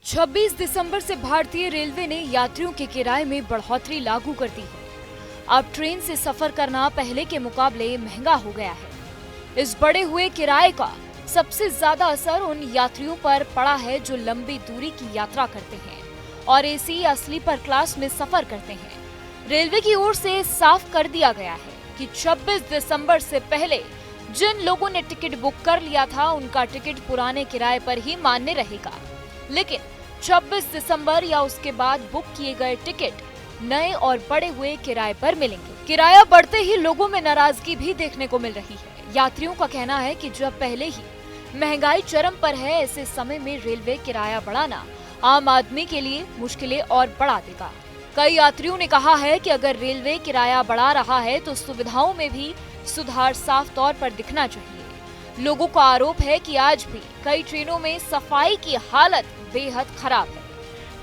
26 दिसंबर से भारतीय रेलवे ने यात्रियों के किराए में बढ़ोतरी लागू कर दी है। अब ट्रेन से सफर करना पहले के मुकाबले महंगा हो गया है। इस बढ़े हुए किराए का सबसे ज्यादा असर उन यात्रियों पर पड़ा है जो लंबी दूरी की यात्रा करते हैं और एसी या स्लीपर क्लास में सफर करते हैं। रेलवे की ओर से साफ कर दिया गया है कि 26 दिसंबर से पहले जिन लोगों ने टिकट बुक कर लिया था उनका टिकट पुराने किराए पर ही मान्य रहेगा, लेकिन 26 दिसंबर या उसके बाद बुक किए गए टिकट नए और बढ़े हुए किराए पर मिलेंगे। किराया बढ़ते ही लोगों में नाराजगी भी देखने को मिल रही है। यात्रियों का कहना है कि जब पहले ही महंगाई चरम पर है, ऐसे समय में रेलवे किराया बढ़ाना आम आदमी के लिए मुश्किलें और बढ़ा देगा। कई यात्रियों ने कहा है कि अगर रेलवे किराया बढ़ा रहा है तो सुविधाओं में भी सुधार साफ तौर पर दिखना चाहिए। लोगों का आरोप है कि आज भी कई ट्रेनों में सफाई की हालत बेहद खराब है।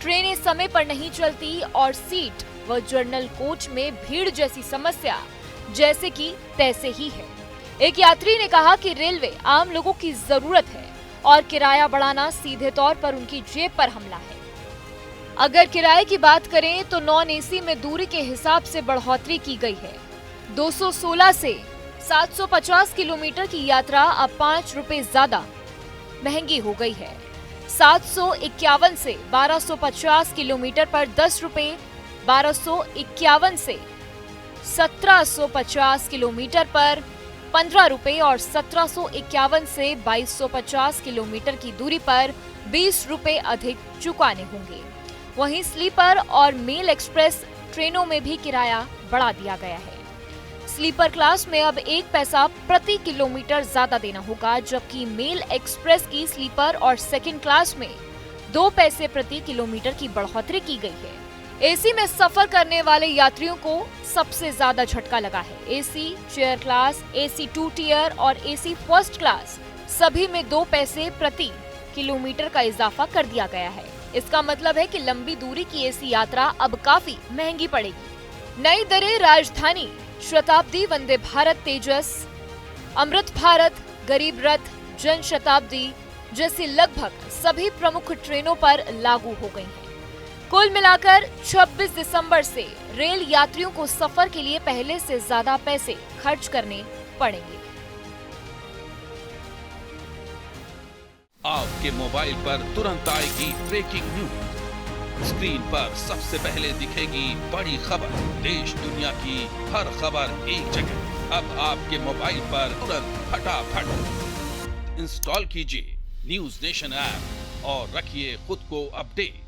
ट्रेनें समय पर नहीं चलती और सीट व जर्नल कोच में भीड़ जैसी समस्या जैसे कि तैसे ही है। एक यात्री ने कहा कि रेलवे आम लोगों की जरूरत है और किराया बढ़ाना सीधे तौर पर उनकी जेब पर हमला है। अगर किराए की बात करें तो नॉन एसी में दूरी के हिसाब से बढ़ोतरी की गई है। 216 से 750 किलोमीटर की यात्रा अब 5 रुपए ज्यादा महंगी हो गई है। 751 से 1250 किलोमीटर पर 10 रुपए, 1251 से 1750 किलोमीटर पर 15 रुपए और 1751 से 2250 किलोमीटर की दूरी पर 20 रुपए अधिक चुकाने होंगे। वहीं स्लीपर और मेल एक्सप्रेस ट्रेनों में भी किराया बढ़ा दिया गया है। स्लीपर क्लास में अब 1 पैसा प्रति किलोमीटर ज्यादा देना होगा, जबकि मेल एक्सप्रेस की स्लीपर और सेकंड क्लास में 2 पैसे प्रति किलोमीटर की बढ़ोतरी की गई है। एसी में सफर करने वाले यात्रियों को सबसे ज्यादा झटका लगा है। AC chair class, AC 2 tier और एसी फर्स्ट क्लास सभी में 2 पैसे प्रति किलोमीटर का इजाफा कर दिया गया है। इसका मतलब है कि लंबी दूरी की एसी यात्रा अब काफी महंगी पड़ेगी। नई दरें राजधानी, शताब्दी, वंदे भारत, तेजस, अमृत भारत, गरीब रथ, जन शताब्दी जैसी लगभग सभी प्रमुख ट्रेनों पर लागू हो गई हैं। कुल मिलाकर 26 दिसंबर से रेल यात्रियों को सफर के लिए पहले से ज्यादा पैसे खर्च करने पड़ेंगे। आपके मोबाइल पर तुरंत आएगी ब्रेकिंग न्यूज। स्क्रीन पर सबसे पहले दिखेगी बड़ी खबर। देश दुनिया की हर खबर एक जगह। अब आपके मोबाइल पर तुरंत फटाफट इंस्टॉल कीजिए न्यूज नेशन ऐप और रखिए खुद को अपडेट।